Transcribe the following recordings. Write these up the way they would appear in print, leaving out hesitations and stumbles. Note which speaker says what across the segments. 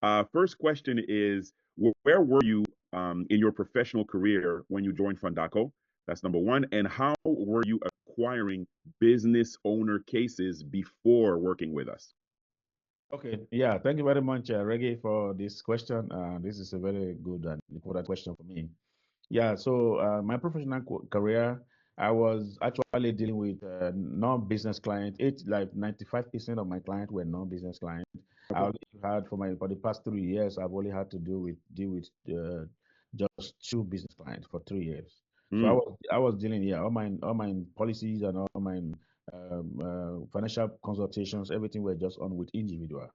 Speaker 1: First question is, where were you in your professional career when you joined Fundaco? That's number one. And how were you acquiring business owner cases before working with us?
Speaker 2: Okay, yeah, thank you very much, Reggie, for this question. This is a very good and important question for me. Yeah, so my professional career, I was actually dealing with non-business clients. It's like 95% of my clients were non-business clients. I
Speaker 1: Okay.
Speaker 2: only had for the past 3 years, I've only had to deal with just two business clients for 3 years. So I
Speaker 1: Mm,
Speaker 2: was I was dealing, yeah, all my policies and all my financial consultations, everything were just on with individual.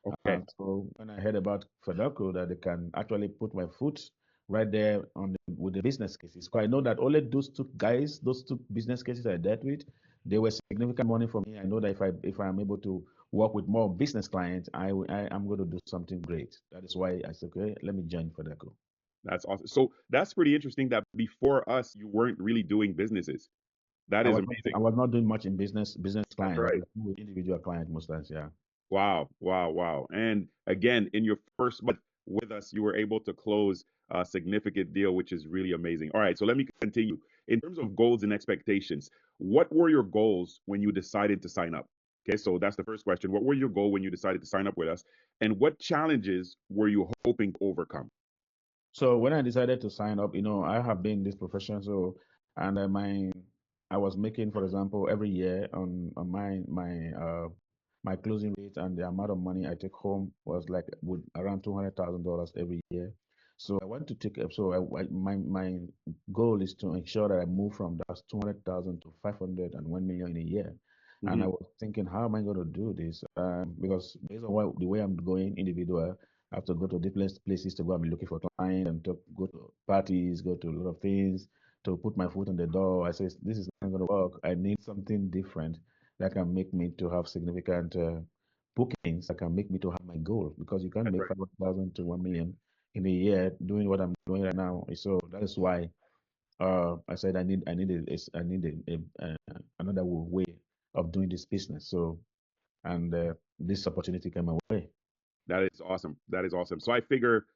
Speaker 1: okay.
Speaker 2: So when I heard about Fedalco that they can actually put my foot right there with the business cases, because I know that only those two guys, those two business cases I dealt with, they were significant money for me. I know that if I'm able to work with more business clients, I am going to do something great. That is why I said, okay, let me join Fedalco.
Speaker 1: That's awesome. So that's pretty interesting that before us, you weren't really doing businesses. That
Speaker 2: I
Speaker 1: is
Speaker 2: was not,
Speaker 1: amazing.
Speaker 2: I was not doing much in business
Speaker 1: That's
Speaker 2: client. I
Speaker 1: right.
Speaker 2: was doing with individual clients most times. Yeah.
Speaker 1: Wow, wow, wow. And again, in your first month with us, you were able to close a significant deal, which is really amazing. All right, so let me continue. In terms of goals and expectations, what were your goals when you decided to sign up? Okay, so that's the first question. What were your goal when you decided to sign up with us? And what challenges were you hoping to overcome?
Speaker 2: So when I decided to sign up, I have been in this profession, so and I was making, for example, every year on my closing rate and the amount of money I take home was like with around $200,000 every year. So I want to take up. So my goal is to ensure that I move from that 200,000 to 500 and 1 million in a year. And I
Speaker 1: Hmm.
Speaker 2: was thinking, how am I going to do this? Because based on the way I'm going individual. I have to go to different places to go and be looking for clients and go to parties, go to a lot of things to put my foot in the door. I say, this is not going to work. I need something different that can make me to have significant bookings that can make me to have my goal because you can't
Speaker 1: That's
Speaker 2: make
Speaker 1: right.
Speaker 2: 500,000 to 1 million in a year doing what I'm doing right now. So that is why I said I need another way of doing this business. So and this opportunity came my way.
Speaker 1: That is awesome. That is awesome. So I figure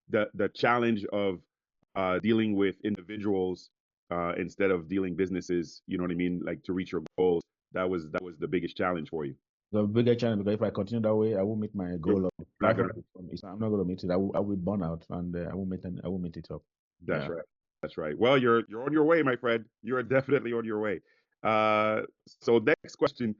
Speaker 1: the challenge of dealing with individuals instead of dealing businesses, you know what I mean, like to reach your goals, that was the biggest challenge for you.
Speaker 2: The bigger challenge because if I continue that way, I will meet my
Speaker 1: You're
Speaker 2: goal of
Speaker 1: not gonna.
Speaker 2: 500. I'm not going to meet it. I will burn out and I will meet it up.
Speaker 1: That's
Speaker 2: Yeah.
Speaker 1: right. That's right. Well, you're on your way, my friend. You are definitely on your way. Uh, so next question.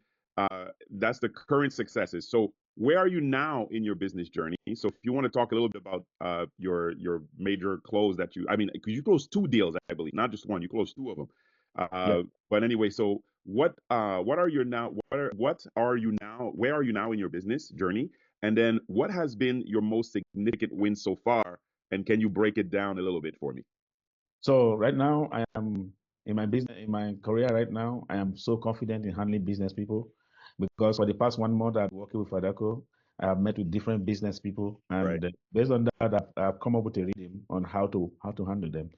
Speaker 1: That's the current successes. So where are you now in your business journey? So if you want to talk a little bit about your major close that I mean, because you closed two deals, I believe, not just one. You closed two of them.
Speaker 2: Yeah.
Speaker 1: But anyway, so what are you now? What are you now? Where are you now in your business journey? And then what has been your most significant win so far? And can you break it down a little bit for me?
Speaker 2: So right now I am in my career right now. I am so confident in handling business people because for the past 1 month I've been working with Fadaco. I have met with different business people,
Speaker 1: Right.
Speaker 2: and based on that, I've come up with a rhythm on how to handle them.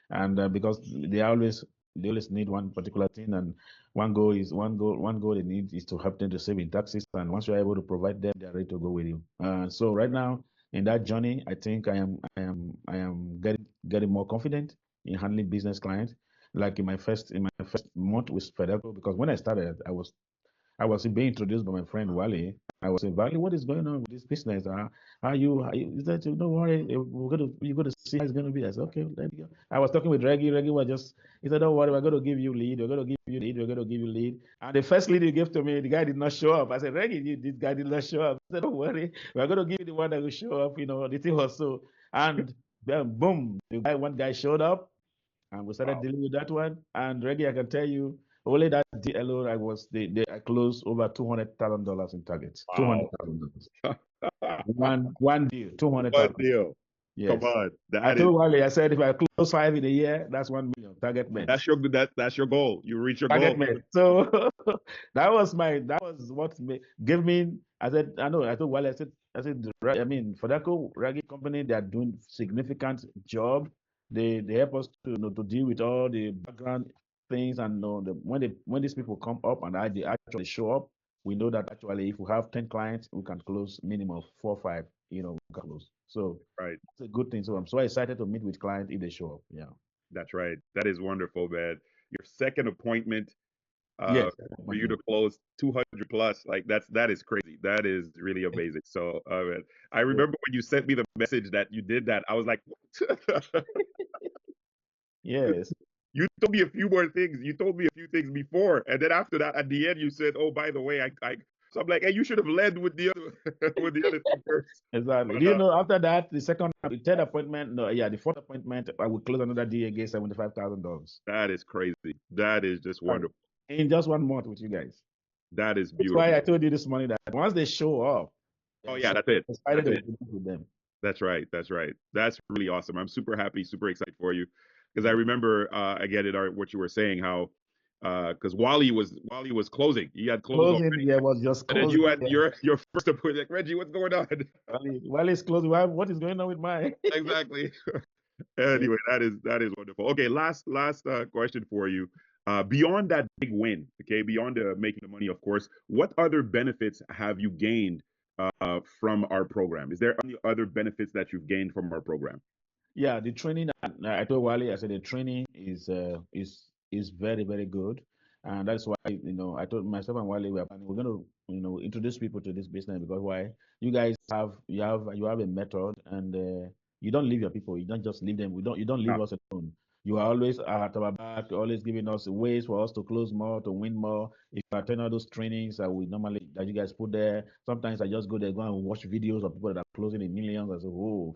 Speaker 2: And because they always need one particular thing, and one goal they need is to help them to save in taxes. And once you're able to provide them, they're ready to go with you. So right now in that journey, I think I am getting more confident in handling business clients. Like in my first month with Fedeco, because when I started, I was being introduced by my friend Wally. I was saying, Wally, what is going on with this business? Is that, don't worry, you're going to see how it's going to be. I said, okay, let me go. I was talking with Reggie. Reggie was just, he said, don't worry, we're going to give you lead. We're going to give you lead. We're going to give you lead. And the first lead he gave to me, the guy did not show up. I said, Reggie, this guy did not show up. I said, don't worry, we're going to give you the one that will show up. The thing was so, and then boom, one guy showed up and we started
Speaker 1: Wow.
Speaker 2: dealing with that one. And Reggie, I can tell you, only that deal alone, I closed over $200,000 in targets. Two hundred
Speaker 1: Wow.
Speaker 2: thousand dollars. One deal, two hundred
Speaker 1: What
Speaker 2: thousand.
Speaker 1: deal? Come
Speaker 2: Yes.
Speaker 1: on.
Speaker 2: I
Speaker 1: That is
Speaker 2: told Wally, I said if I close five in a year, that's 1 million target met.
Speaker 1: that's your goal. You reach your
Speaker 2: Target
Speaker 1: goal.
Speaker 2: met. So that was what gave me. I said, I know. I told Wally, I said, I mean, for that Raggy company, they are doing significant job. They help us to deal with all the background things, and when these people come up and they actually show up, we know that actually if we have 10 clients, we can close minimum of 4 or 5 close. So
Speaker 1: Right.
Speaker 2: it's a good thing. So I'm so excited to meet with clients if they show up. Yeah.
Speaker 1: That's right. That is wonderful, man. Your second appointment
Speaker 2: Yes.
Speaker 1: for you to close 200 plus, like that is crazy. That is really amazing. So, man, I
Speaker 2: Yeah.
Speaker 1: remember when you sent me the message that you did that, I was like, what?
Speaker 2: Yes.
Speaker 1: You told me a few more things. You told me a few things before, and then after that, at the end, you said, "Oh, by the way, I." So I'm like, "Hey, you should have led with the other with the other thing first."
Speaker 2: Exactly. Do
Speaker 1: But
Speaker 2: you know after that, the third appointment, no, yeah, the fourth appointment, I will close another DA again, $75,000.
Speaker 1: that is crazy. That is just wonderful.
Speaker 2: In just 1 month with you guys.
Speaker 1: That is
Speaker 2: That's
Speaker 1: beautiful.
Speaker 2: why I told you this morning that once they show up,
Speaker 1: Oh
Speaker 2: then
Speaker 1: yeah,
Speaker 2: so
Speaker 1: that's it.
Speaker 2: excited
Speaker 1: That's
Speaker 2: to
Speaker 1: it.
Speaker 2: work with them.
Speaker 1: That's right. That's right. That's really awesome. I'm super happy, super excited for you because I
Speaker 2: Mhm.
Speaker 1: remember again in what you were saying how because Wally was closing, he had closed
Speaker 2: Closing,
Speaker 1: already,
Speaker 2: yeah, was just
Speaker 1: and then
Speaker 2: closing.
Speaker 1: you had
Speaker 2: Yeah.
Speaker 1: your first appointment. Like, Reggie, what's going on?
Speaker 2: While it's closing, what is going on with mine?
Speaker 1: Exactly.
Speaker 2: Yeah.
Speaker 1: Anyway, that is wonderful. Okay, last question for you. Beyond that big win, okay, beyond making the money, of course, what other benefits have you gained from our program? Is there any other benefits that you've gained from our program?
Speaker 2: Yeah, the training. I told Wally, I said the training is very very good, and that's why I told myself and Wally we're going to introduce people to this business because why you guys have a method and you don't leave your people. You don't just leave them. You don't leave
Speaker 1: No,
Speaker 2: us alone. You are always at our back, always giving us ways for us to close more, to win more. If you attend all those trainings that you guys put there, sometimes I just go there, go and watch videos of people that are closing in millions. I say, oh,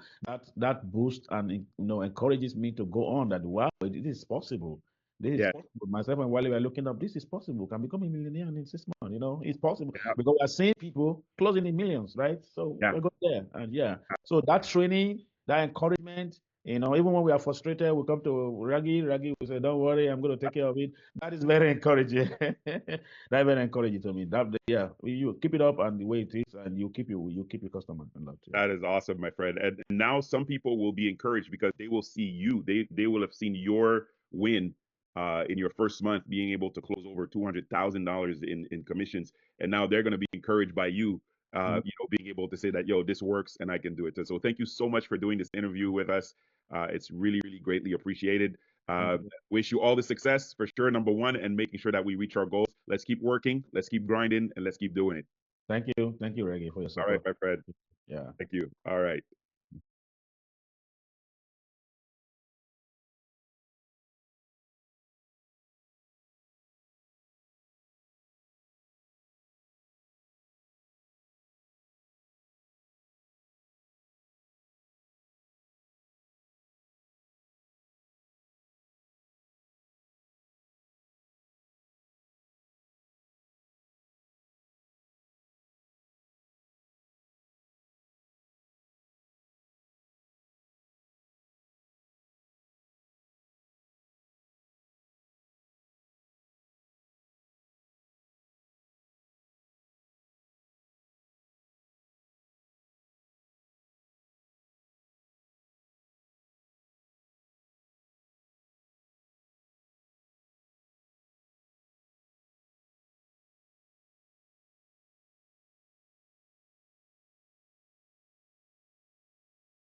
Speaker 2: that boosts and encourages me to go on that wow, it is possible. This is
Speaker 1: yeah,
Speaker 2: possible. Myself and Wally were looking up, this is possible. Can become a millionaire in 6 months, it's possible
Speaker 1: yeah,
Speaker 2: because we're seeing people closing in millions, right? So
Speaker 1: yeah.
Speaker 2: we're going there. And yeah, so that training, that encouragement, even when we are frustrated, we come to Raggy will say, don't worry, I'm going to take care of it. That is very encouraging. That very encouraging to me. Yeah, you keep it up and the way it is, and you keep your customer and that. Yeah.
Speaker 1: That is awesome, my friend. And now some people will be encouraged because they will see you. They will have seen your win in your first month, being able to close over $200,000 in commissions, and now they're going to be encouraged by you.
Speaker 2: Mhm.
Speaker 1: Being able to say that, yo, this works and I can do it. So thank you so much for doing this interview with us. It's really, really greatly appreciated.
Speaker 2: Thank
Speaker 1: Uh,
Speaker 2: you.
Speaker 1: wish you all the success for sure. Number one, and making sure that we reach our goals. Let's keep working. Let's keep grinding, and let's keep doing it.
Speaker 2: Thank you. Thank you, Reggie, for your
Speaker 1: All right,
Speaker 2: support.
Speaker 1: my friend.
Speaker 2: Yeah.
Speaker 1: Thank you. All right.